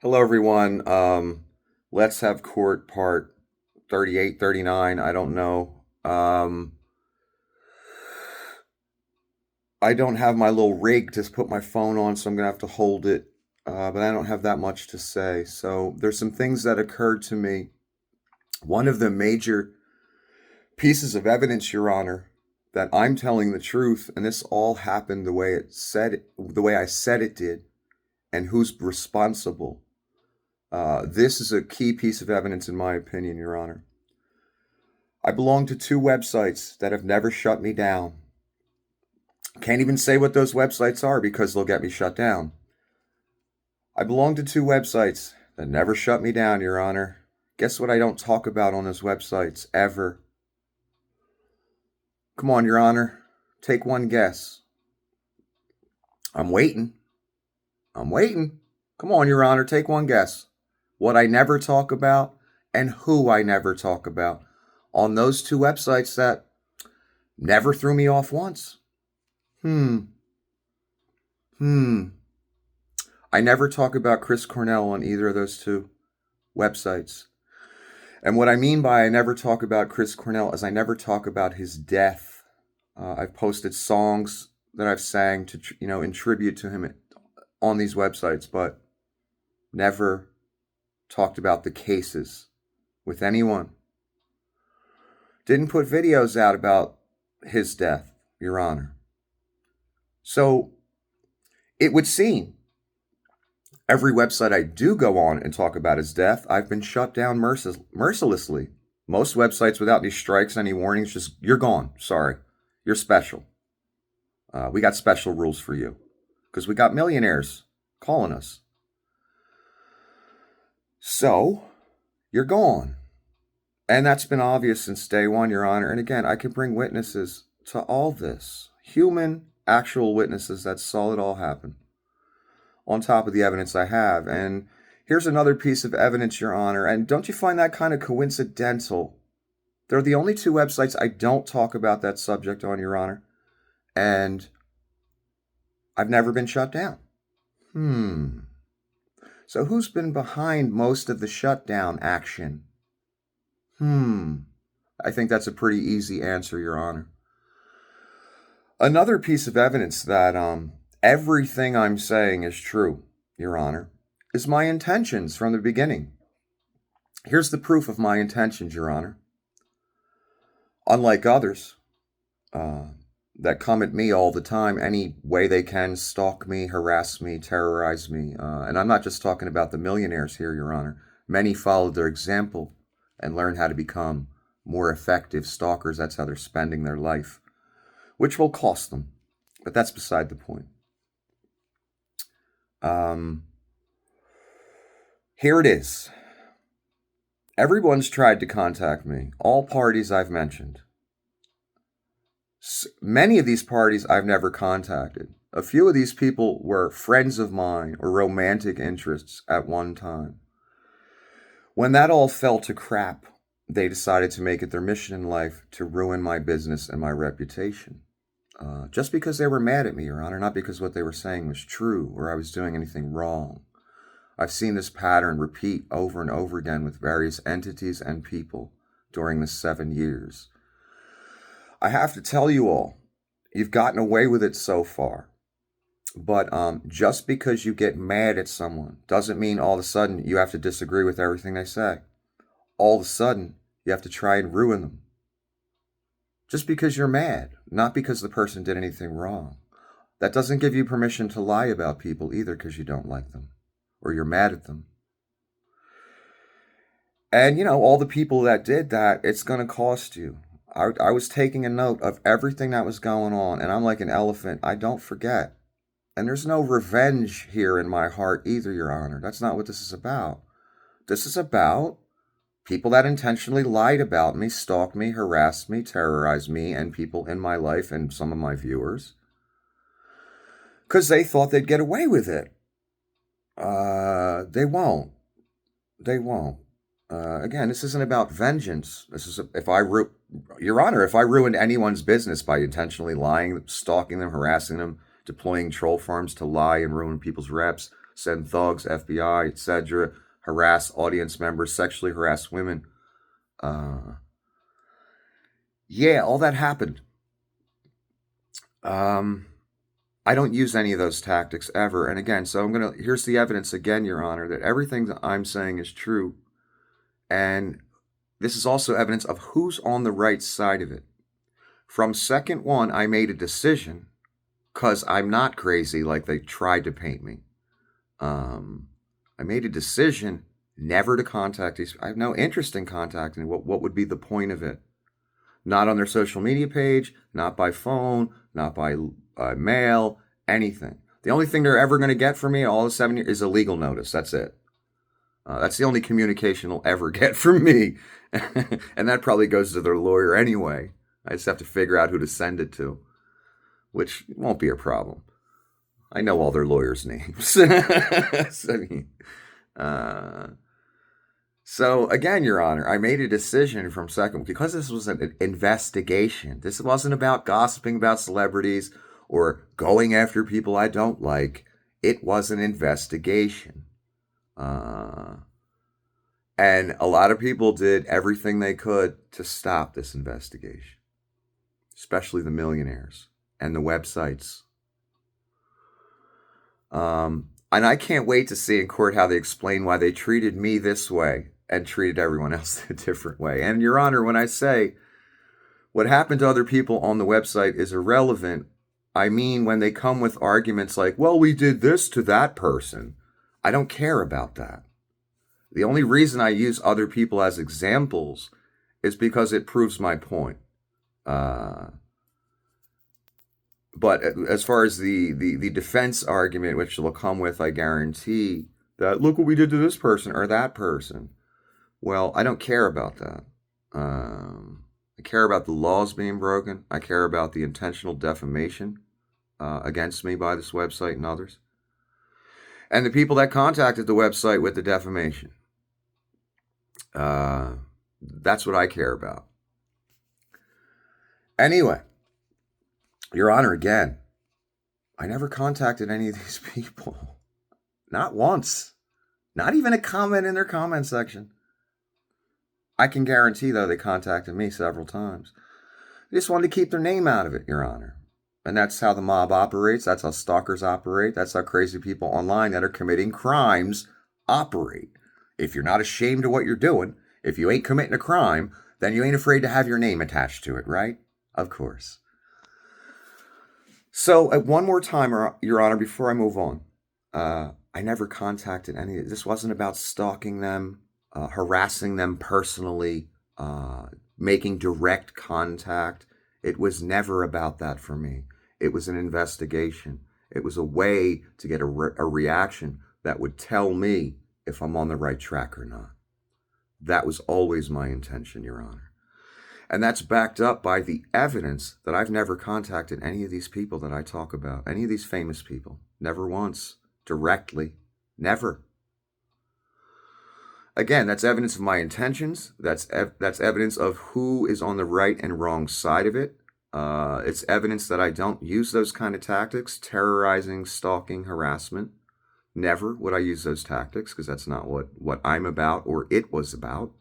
Hello, everyone. Let's have court part 38, 39. I don't know. I don't have my little rig to put my phone on, so I'm going to have to hold it. But I don't have that much to say. So there's some things that occurred to me. One of the major pieces of evidence, Your Honor, that I'm telling the truth, and this all happened the way I said it did, and who's responsible. This is a key piece of evidence, in my opinion, Your Honor. I belong to two websites that have never shut me down. Can't even say what those websites are because they'll get me shut down. I belong to two websites that never shut me down, Your Honor. Guess what I don't talk about on those websites ever? Come on, Your Honor. Take one guess. I'm waiting. I'm waiting. Come on, Your Honor. Take one guess. What I never talk about and who I never talk about on those two websites that never threw me off once. Hmm. I never talk about Chris Cornell on either of those two websites. And what I mean by I never talk about Chris Cornell is I never talk about his death. I've posted songs that I've sang to, in tribute to him on these websites, but never talked about the cases with anyone. Didn't put videos out about his death, Your Honor. So it would seem every website I do go on and talk about his death, I've been shut down mercilessly. Most websites without any strikes, any warnings, just, you're gone. Sorry. You're special. We got special rules for you because we got millionaires calling us. So you're gone. And that's been obvious since day one, Your Honor. And again, I can bring witnesses to all this. Human, actual witnesses that saw it all happen. On top of the evidence I have. And here's another piece of evidence, Your Honor. And don't you find that kind of coincidental? They're the only two websites I don't talk about that subject on, Your Honor. And I've never been shut down. So who's been behind most of the shutdown action? I think that's a pretty easy answer, Your Honor. Another piece of evidence that everything I'm saying is true, Your Honor, is my intentions from the beginning. Here's the proof of my intentions, Your Honor. Unlike others that come at me all the time, any way they can, stalk me, harass me, terrorize me. And I'm not just talking about the millionaires here, Your Honor. Many followed their example and learned how to become more effective stalkers. That's how they're spending their life, which will cost them. But that's beside the point. Here it is. Everyone's tried to contact me, all parties I've mentioned. Many of these parties I've never contacted. A few of these people were friends of mine or romantic interests at one time. When that all fell to crap, they decided to make it their mission in life to ruin my business and my reputation. Just because they were mad at me, Your Honor, not because what they were saying was true or I was doing anything wrong. I've seen this pattern repeat over and over again with various entities and people during the 7 years. I have to tell you all, you've gotten away with it so far. But just because you get mad at someone doesn't mean all of a sudden you have to disagree with everything they say. All of a sudden, you have to try and ruin them. Just because you're mad, not because the person did anything wrong. That doesn't give you permission to lie about people either because you don't like them or you're mad at them. And, all the people that did that, it's going to cost you. I was taking a note of everything that was going on, and I'm like an elephant. I don't forget. And there's no revenge here in my heart either, Your Honor. That's not what this is about. This is about people that intentionally lied about me, stalked me, harassed me, terrorized me, and people in my life and some of my viewers. Because they thought they'd get away with it. They won't. They won't. Again, this isn't about vengeance. This is Your Honor, if I ruined anyone's business by intentionally lying, stalking them, harassing them, deploying troll farms to lie and ruin people's reps, send thugs, FBI, etc., harass audience members, sexually harass women. Yeah, all that happened. I don't use any of those tactics ever. And again, so here's the evidence again, Your Honor, that everything that I'm saying is true. And this is also evidence of who's on the right side of it. From second one, I made a decision because I'm not crazy like they tried to paint me. I made a decision never to contact these. I have no interest in contacting. What would be the point of it? Not on their social media page, not by phone, not by mail, anything. The only thing they're ever going to get from me all the 7 years is a legal notice. That's it. That's the only communication they'll ever get from me. And that probably goes to their lawyer anyway. I just have to figure out who to send it to, which won't be a problem. I know all their lawyers' names. So again, Your Honor, I made a decision from second because this was an investigation. This wasn't about gossiping about celebrities or going after people I don't like. It was an investigation. And a lot of people did everything they could to stop this investigation, especially the millionaires and the websites. And I can't wait to see in court how they explain why they treated me this way and treated everyone else a different way. And Your Honor, when I say what happened to other people on the website is irrelevant, I mean when they come with arguments like, well, we did this to that person. I don't care about that. The only reason I use other people as examples is because it proves my point. But as far as the defense argument, which they'll come with, I guarantee that, look what we did to this person or that person. Well, I don't care about that. I care about the laws being broken. I care about the intentional defamation against me by this website and others. And the people that contacted the website with the defamation. That's what I care about. Anyway, Your Honor, again, I never contacted any of these people. Not once. Not even a comment in their comment section. I can guarantee, though, they contacted me several times. They just wanted to keep their name out of it, Your Honor. And that's how the mob operates. That's how stalkers operate. That's how crazy people online that are committing crimes operate. If you're not ashamed of what you're doing, if you ain't committing a crime, then you ain't afraid to have your name attached to it, right? Of course. So, one more time, Your Honor, before I move on, I never contacted any. This wasn't about stalking them, harassing them personally, making direct contact. It was never about that for me. It was an investigation. It was a way to get a reaction that would tell me if I'm on the right track or not. That was always my intention, Your Honor. And that's backed up by the evidence that I've never contacted any of these people that I talk about, any of these famous people. Never once. Directly. Never. Again, that's evidence of my intentions. That's evidence of who is on the right and wrong side of it. It's evidence that I don't use those kind of tactics, terrorizing, stalking, harassment. Never would I use those tactics because that's not what I'm about or it was about.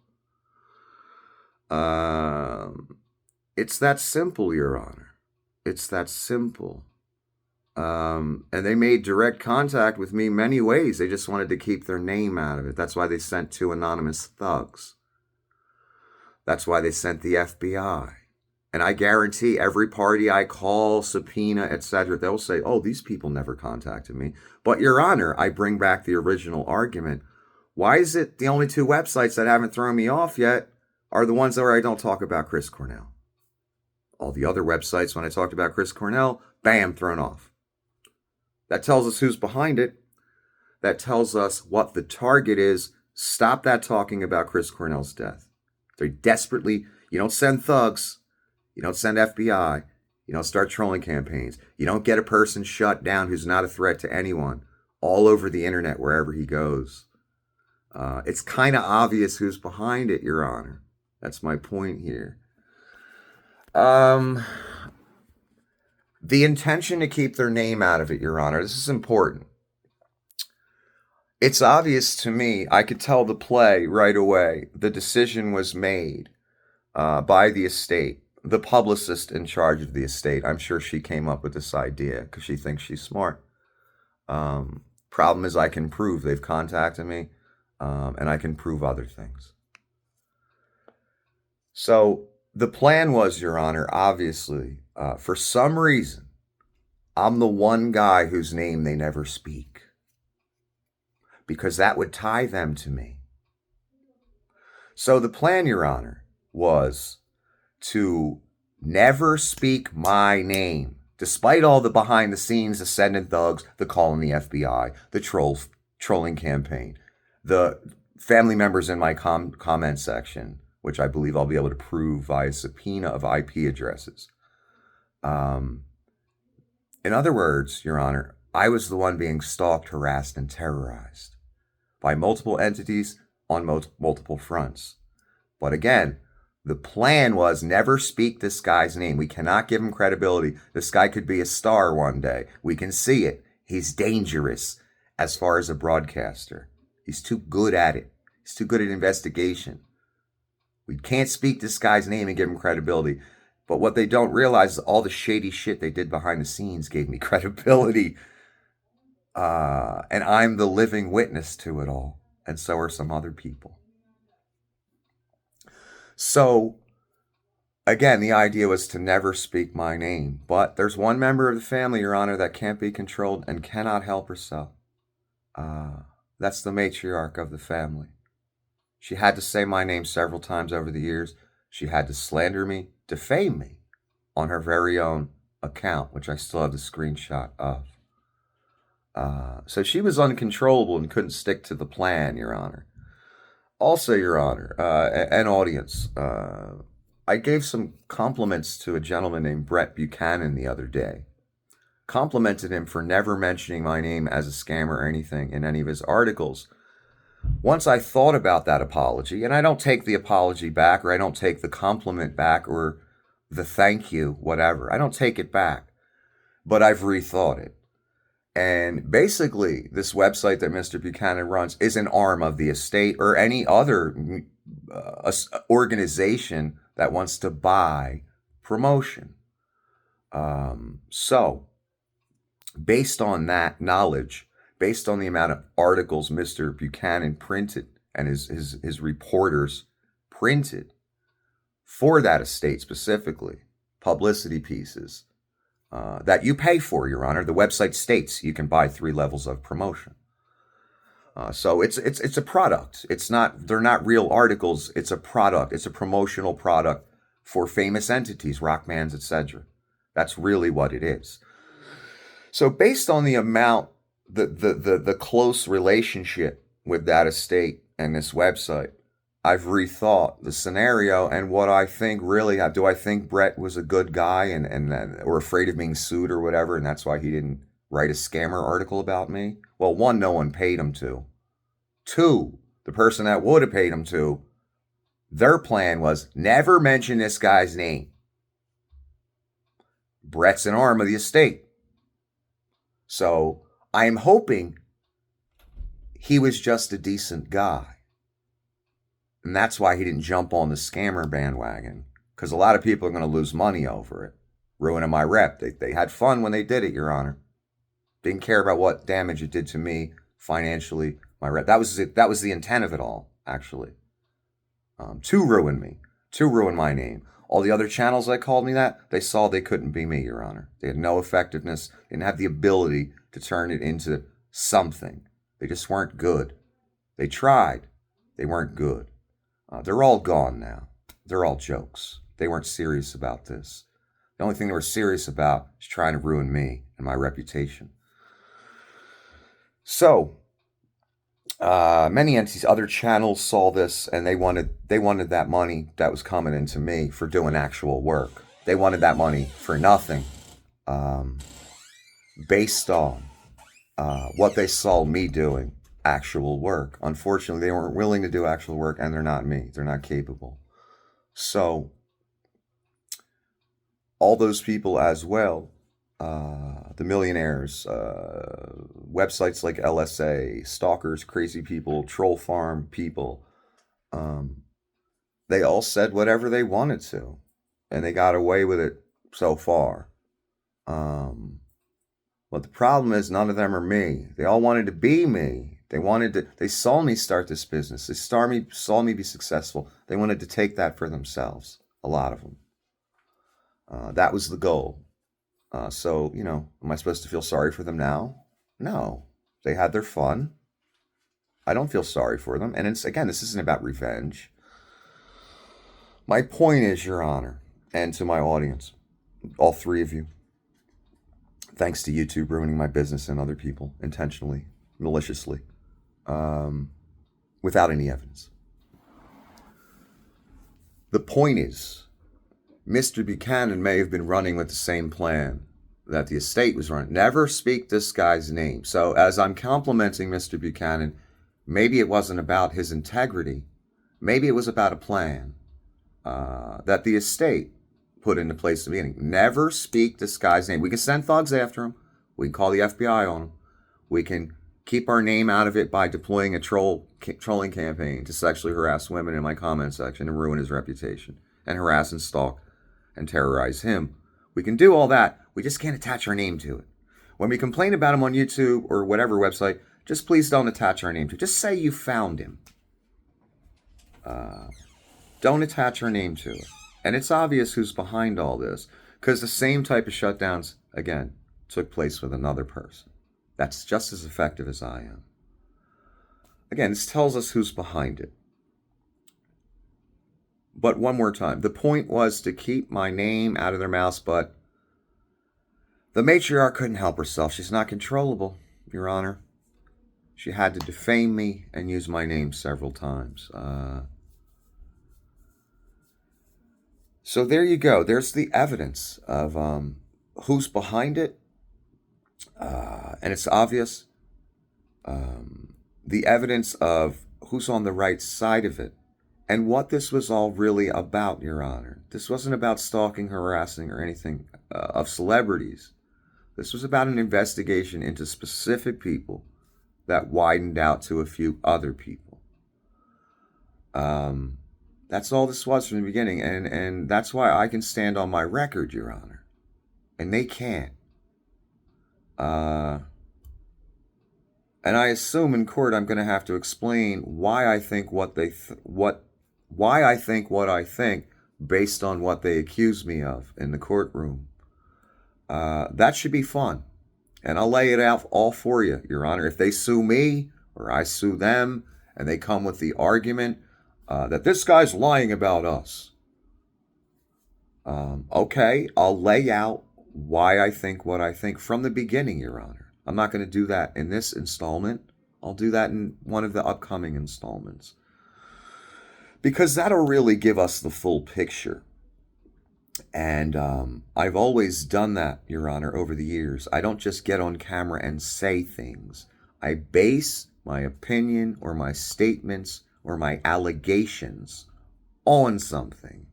It's that simple, Your Honor. It's that simple. And they made direct contact with me many ways. They just wanted to keep their name out of it. That's why they sent 2 anonymous thugs. That's why they sent the FBI. And I guarantee every party I call, subpoena, etc., they'll say, oh, these people never contacted me. But, Your Honor, I bring back the original argument. Why is it the only 2 websites that haven't thrown me off yet are the ones where I don't talk about Chris Cornell? All the other websites, when I talked about Chris Cornell, bam, thrown off. That tells us who's behind it. That tells us what the target is. Stop that talking about Chris Cornell's death. They desperately, you don't send thugs. You don't send FBI. You don't start trolling campaigns. You don't get a person shut down who's not a threat to anyone all over the internet wherever he goes. It's kind of obvious who's behind it, Your Honor. That's my point here. The intention to keep their name out of it, Your Honor. This is important. It's obvious to me. I could tell the play right away. The decision was made by the estate, the publicist in charge of the estate. I'm sure she came up with this idea because she thinks she's smart. Problem is, I can prove they've contacted me, and I can prove other things. So the plan was, Your Honor, obviously, for some reason, I'm the one guy whose name they never speak because that would tie them to me. So the plan, Your Honor, was to never speak my name, despite all the behind-the-scenes ascendant thugs, the calling the FBI, the trolling campaign, the family members in my comment section, which I believe I'll be able to prove via subpoena of IP addresses. In other words, Your Honor, I was the one being stalked, harassed, and terrorized by multiple entities on multiple fronts. But again, the plan was never speak this guy's name. We cannot give him credibility. This guy could be a star one day. We can see it. He's dangerous as far as a broadcaster. He's too good at it. He's too good at investigation. We can't speak this guy's name and give him credibility. But what they don't realize is all the shady shit they did behind the scenes gave me credibility. And I'm the living witness to it all. And so are some other people. So, again, the idea was to never speak my name. But there's one member of the family, Your Honor, that can't be controlled and cannot help herself. That's the matriarch of the family. She had to say my name several times over the years. She had to slander me, defame me on her very own account, which I still have the screenshot of. So she was uncontrollable and couldn't stick to the plan, Your Honor. Also, Your Honor, an audience, I gave some compliments to a gentleman named Brett Buchanan the other day. Complimented him for never mentioning my name as a scammer or anything in any of his articles. Once I thought about that apology, and I don't take the apology back, or I don't take the compliment back, or the thank you, whatever. I don't take it back, but I've rethought it. And basically, this website that Mr. Buchanan runs is an arm of the estate or any other organization that wants to buy promotion. So, based on that knowledge, based on the amount of articles Mr. Buchanan printed and his reporters printed for that estate specifically, publicity pieces, that you pay for, Your Honor. The website states you can buy 3 levels of promotion. So it's a product. They're not real articles. It's a product. It's a promotional product for famous entities, rock bands, etc. That's really what it is. So based on the amount, the close relationship with that estate and this website, I've rethought the scenario and what I think really. Do I think Brett was a good guy and or afraid of being sued or whatever, and that's why he didn't write a scammer article about me? Well, 1, no one paid him to. 2, the person that would have paid him to, their plan was never mention this guy's name. Brett's an arm of the estate. So I'm hoping he was just a decent guy. And that's why he didn't jump on the scammer bandwagon. Because a lot of people are going to lose money over it. Ruining my rep. They had fun when they did it, Your Honor. Didn't care about what damage it did to me financially, my rep. That was the intent of it all, actually. To ruin me. To ruin my name. All the other channels that called me that, they saw they couldn't be me, Your Honor. They had no effectiveness. They didn't have the ability to turn it into something. They just weren't good. They tried. They weren't good. They're all gone now. They're all jokes. They weren't serious about this. The only thing they were serious about is trying to ruin me and my reputation. So, many entities, other channels saw this, and they wanted that money that was coming into me for doing actual work. They wanted that money for nothing, based on what they saw me doing. Actual work. Unfortunately, they weren't willing to do actual work, and they're not me. They're not capable. So, all those people as well the millionaires, websites like LSA, stalkers, crazy people, troll farm people, they all said whatever they wanted to, and they got away with it so far. But the problem is none of them are me. They all wanted to be me. They saw me start this business. They saw me be successful. They wanted to take that for themselves. A lot of them. That was the goal. So, am I supposed to feel sorry for them now? No. They had their fun. I don't feel sorry for them. And again, this isn't about revenge. My point is, Your Honor, and to my audience, all three of you, thanks to YouTube ruining my business and other people intentionally, maliciously, without any evidence. The point is, Mr. Buchanan may have been running with the same plan that the estate was running. Never speak this guy's name. So as I'm complimenting Mr. Buchanan, maybe it wasn't about his integrity. Maybe it was about a plan that the estate put into place at the beginning. Never speak this guy's name. We can send thugs after him. We can call the FBI on him. We can keep our name out of it by deploying a trolling campaign to sexually harass women in my comment section and ruin his reputation and harass and stalk and terrorize him. We can do all that. We just can't attach our name to it. When we complain about him on YouTube or whatever website, just please don't attach our name to it. Just say you found him. Don't attach our name to it. And it's obvious who's behind all this, because the same type of shutdowns, again, took place with another person. That's just as effective as I am. Again, this tells us who's behind it. But one more time, the point was to keep my name out of their mouths, but the matriarch couldn't help herself. She's not controllable, Your Honor. She had to defame me and use my name several times. So there you go. There's the evidence of who's behind it. And it's obvious. The evidence of who's on the right side of it. And what this was all really about, Your Honor. This wasn't about stalking, harassing, or anything of celebrities. This was about an investigation into specific people that widened out to a few other people. That's all this was from the beginning. And that's why I can stand on my record, Your Honor. And they can't. And I assume in court I'm going to have to explain why I think what I think based on what they accuse me of in the courtroom. That should be fun. And I'll lay it out all for you, Your Honor. If they sue me or I sue them and they come with the argument that this guy's lying about us. Okay, I'll lay out why I think what I think from the beginning, Your Honor. I'm not going to do that in this installment. I'll do that in one of the upcoming installments. Because that'll really give us the full picture. And I've always done that, Your Honor, over the years. I don't just get on camera and say things. I base my opinion or my statements or my allegations on something.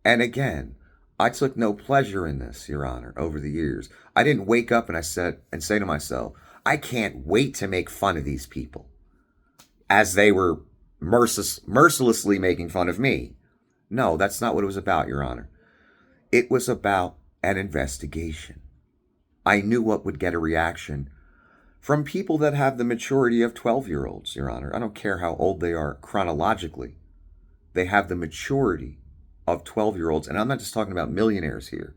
And again, I took no pleasure in this, Your Honor, over the years. I didn't wake up and say to myself, I can't wait to make fun of these people, as they were mercilessly making fun of me. No, that's not what it was about, Your Honor. It was about an investigation. I knew what would get a reaction from people that have the maturity of 12-year-olds, Your Honor. I don't care how old they are chronologically. They have the maturity of 12-year-olds. And I'm not just talking about millionaires here.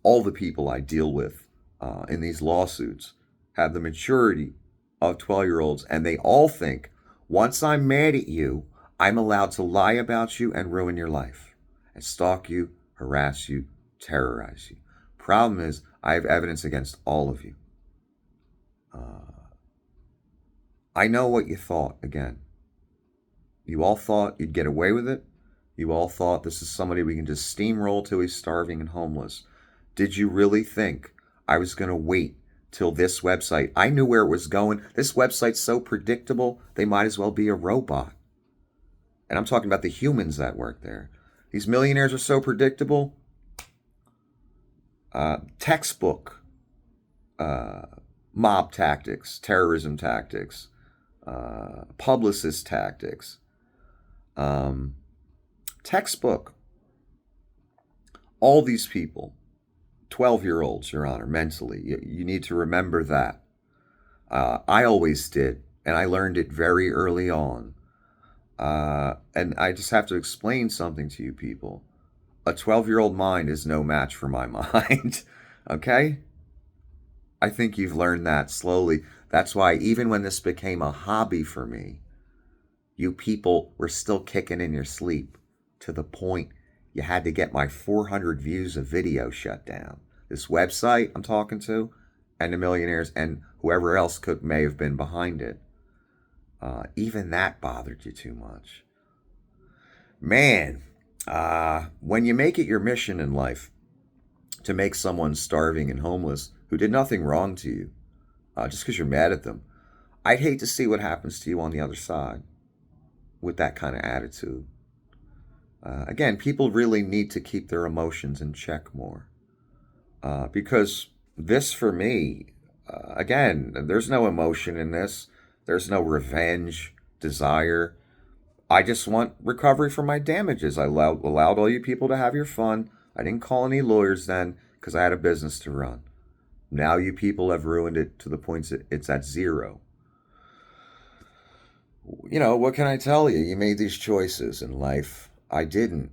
All the people I deal with in these lawsuits have the maturity of 12-year-olds. And they all think, once I'm mad at you, I'm allowed to lie about you and ruin your life. And stalk you, harass you, terrorize you. Problem is, I have evidence against all of you. I know what you thought, again. You all thought you'd get away with it. You all thought this is somebody we can just steamroll till he's starving and homeless. Did you really think I was going to wait till this website? I knew where it was going. This website's so predictable, they might as well be a robot. And I'm talking about the humans that work there. These millionaires are so predictable. Textbook mob tactics, terrorism tactics, publicist tactics. Textbook. All these people, 12-year-olds, Your Honor, mentally, you need to remember that. I always did, and I learned it very early on. And I just have to explain something to you people. A 12-year-old mind is no match for my mind, okay? I think you've learned that slowly. That's why even when this became a hobby for me, you people were still kicking in your sleep to the point you had to get my 400 views of video shut down. This website I'm talking to, and the millionaires, and whoever else may have been behind it. Even that bothered you too much. Man, when you make it your mission in life to make someone starving and homeless who did nothing wrong to you, just because you're mad at them, I'd hate to see what happens to you on the other side with that kind of attitude. Again, people really need to keep their emotions in check more. Because this, for me, again, there's no emotion in this. There's no revenge, desire. I just want recovery for my damages. I allowed all you people to have your fun. I didn't call any lawyers then because I had a business to run. Now you people have ruined it to the point that it's at zero. You know, what can I tell you? You made these choices in life. I didn't.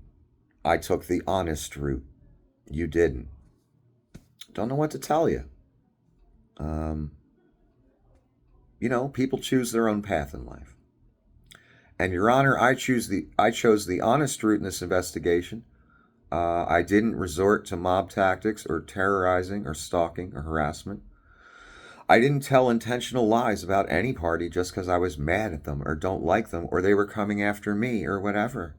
I took the honest route. You didn't. Don't know what to tell you. You know, people choose their own path in life. And Your Honor, I chose the honest route in this investigation. I didn't resort to mob tactics or terrorizing or stalking or harassment. I didn't tell intentional lies about any party just because I was mad at them or don't like them or they were coming after me or whatever.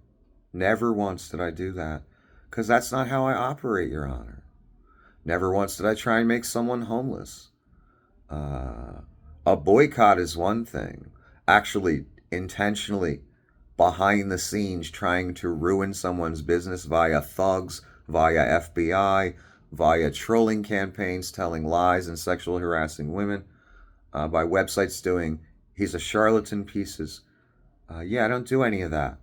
Never once did I do that, because that's not how I operate, Your Honor. Never once did I try and make someone homeless. A boycott is one thing. Actually, intentionally, behind the scenes, trying to ruin someone's business via thugs, via FBI, via trolling campaigns, telling lies and sexually harassing women, by websites doing, he's a charlatan pieces. Yeah, I don't do any of that.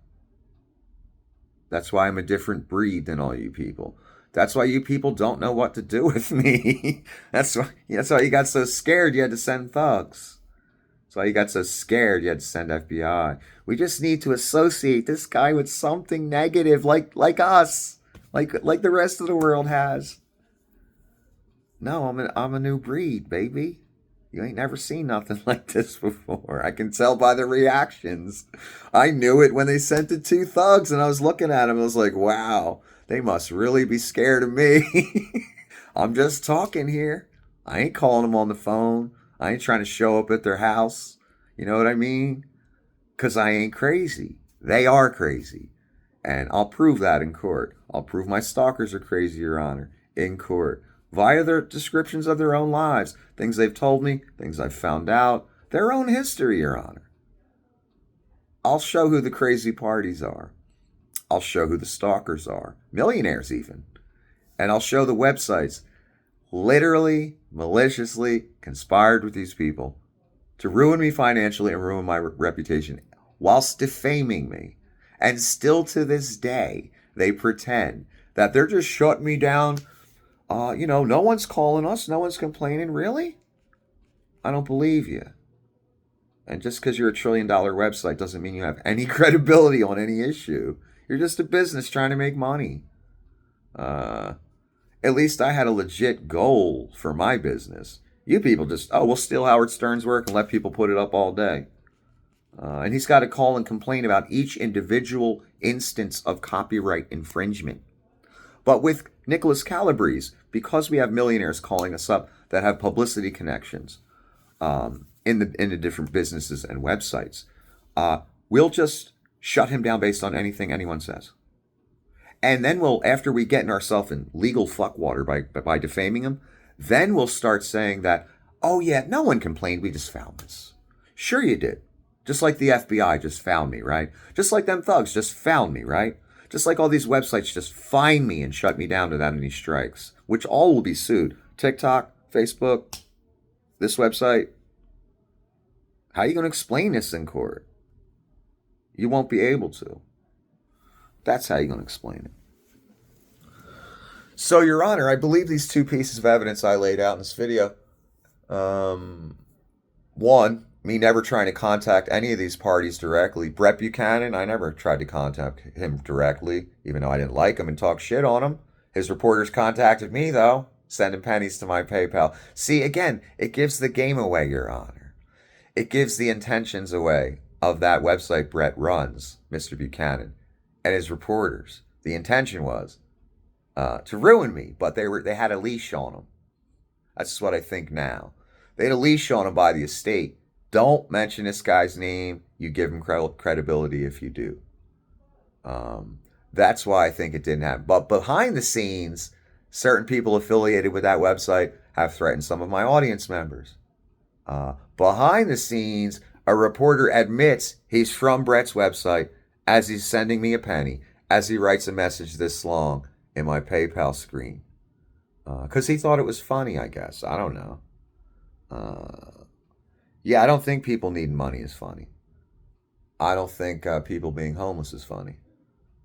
That's why I'm a different breed than all you people. That's why you people don't know what to do with me. That's why you got so scared you had to send thugs. That's why you got so scared you had to send FBI. We just need to associate this guy with something negative, like us, like the rest of the world has. No, I'm a new breed, baby. You ain't never seen nothing like this before. I can tell by the reactions. I knew it when they sent the two thugs, and I was looking at them. I was like, wow, they must really be scared of me. I'm just talking here. I ain't calling them on the phone. I ain't trying to show up at their house. You know what I mean? Because I ain't crazy. They are crazy. And I'll prove that in court. I'll prove my stalkers are crazy, Your Honor, in court. Via their descriptions of their own lives, things they've told me, things I've found out, their own history, Your Honor. I'll show who the crazy parties are. I'll show who the stalkers are, millionaires even. And I'll show the websites literally, maliciously conspired with these people to ruin me financially and ruin my reputation whilst defaming me. And still to this day, they pretend that they're just shutting me down. No one's calling us. No one's complaining. Really? I don't believe you. And just because you're $1 trillion website doesn't mean you have any credibility on any issue. You're just a business trying to make money. At least I had a legit goal for my business. You people just, we'll steal Howard Stern's work and let people put it up all day. And he's got to call and complain about each individual instance of copyright infringement. But with Nicholas Calabrese, because we have millionaires calling us up that have publicity connections in the different businesses and websites, we'll just shut him down based on anything anyone says. And then after we get ourselves in legal fuckwater by defaming him, then we'll start saying that, oh yeah, no one complained, we just found this. Sure you did. Just like the FBI just found me, right? Just like them thugs just found me, right? Just like all these websites just find me and shut me down without any strikes. which all will be sued. TikTok, Facebook, this website. How are you going to explain this in court? You won't be able to. That's how you're going to explain it. So, Your Honor, I believe these two pieces of evidence I laid out in this video. One, me never trying to contact any of these parties directly. Brett Buchanan, I never tried to contact him directly, even though I didn't like him and talk shit on him. His reporters contacted me, though, sending pennies to my PayPal. See, again, it gives the game away, Your Honor. It gives the intentions away of that website Brett runs, Mr. Buchanan, and his reporters. The intention was to ruin me, but they had a leash on him. That's what I think now. They had a leash on him by the estate. Don't mention this guy's name. You give him credibility if you do. That's why I think it didn't happen. But behind the scenes, certain people affiliated with that website have threatened some of my audience members. Behind the scenes, a reporter admits he's from Brett's website as he's sending me a penny, as he writes a message this long in my PayPal screen. Because he thought it was funny, I guess. I don't know. Yeah, I don't think people needing money is funny. I don't think people being homeless is funny.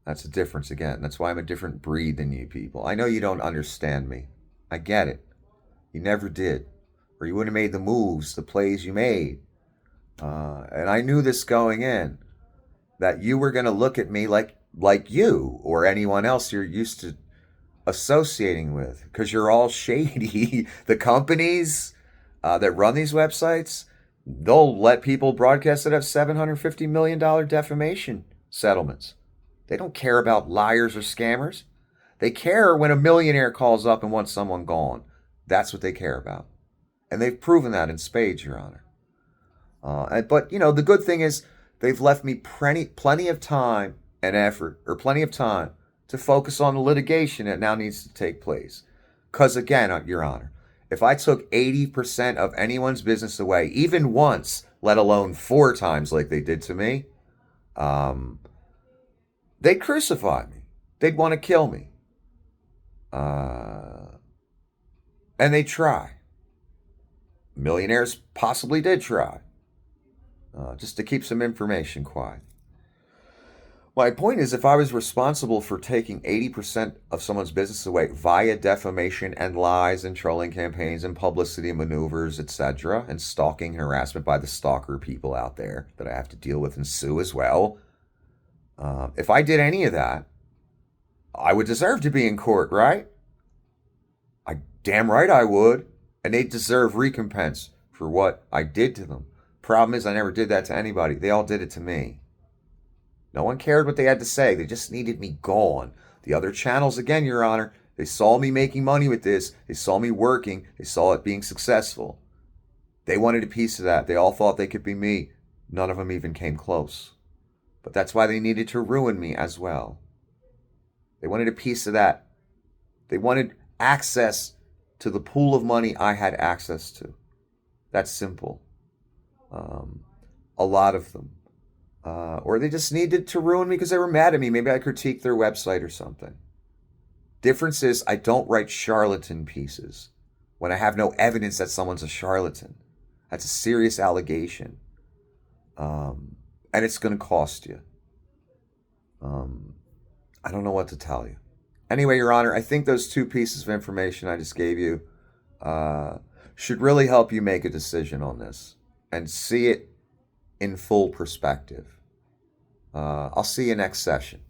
That's a difference again. That's why I'm a different breed than you people. I know you don't understand me. I get it. You never did. Or you wouldn't have made the moves, the plays you made. And I knew this going in, that you were going to look at me like you or anyone else you're used to associating with, because you're all shady. The companies that run these websites, they'll let people broadcast that have $750 million defamation settlements. They don't care about liars or scammers. They care when a millionaire calls up and wants someone gone. That's what they care about. And they've proven that in spades, Your Honor. But, the good thing is they've left me plenty of time and effort, or plenty of time, to focus on the litigation that now needs to take place. Because, again, Your Honor, if I took 80% of anyone's business away, even once, let alone 4 times like they did to me, they'd crucify me. They'd want to kill me. And they try. Millionaires possibly did try. Just to keep some information quiet. My point is, if I was responsible for taking 80% of someone's business away via defamation and lies and trolling campaigns and publicity maneuvers, etc., and stalking harassment by the stalker people out there that I have to deal with and sue as well, if I did any of that, I would deserve to be in court, right? Damn right I would. And they deserve recompense for what I did to them. Problem is, I never did that to anybody. They all did it to me. No one cared what they had to say. They just needed me gone. The other channels, again, Your Honor, they saw me making money with this. They saw me working. They saw it being successful. They wanted a piece of that. They all thought they could be me. None of them even came close. But that's why they needed to ruin me as well. They wanted a piece of that. They wanted access to the pool of money I had access to. That's simple. A lot of them. Or they just needed to ruin me because they were mad at me. Maybe I critiqued their website or something. Difference is, I don't write charlatan pieces when I have no evidence that someone's a charlatan. That's a serious allegation. And it's going to cost you. I don't know what to tell you. Anyway, Your Honor, I think those 2 pieces of information I just gave you should really help you make a decision on this and see it in full perspective. I'll see you next session.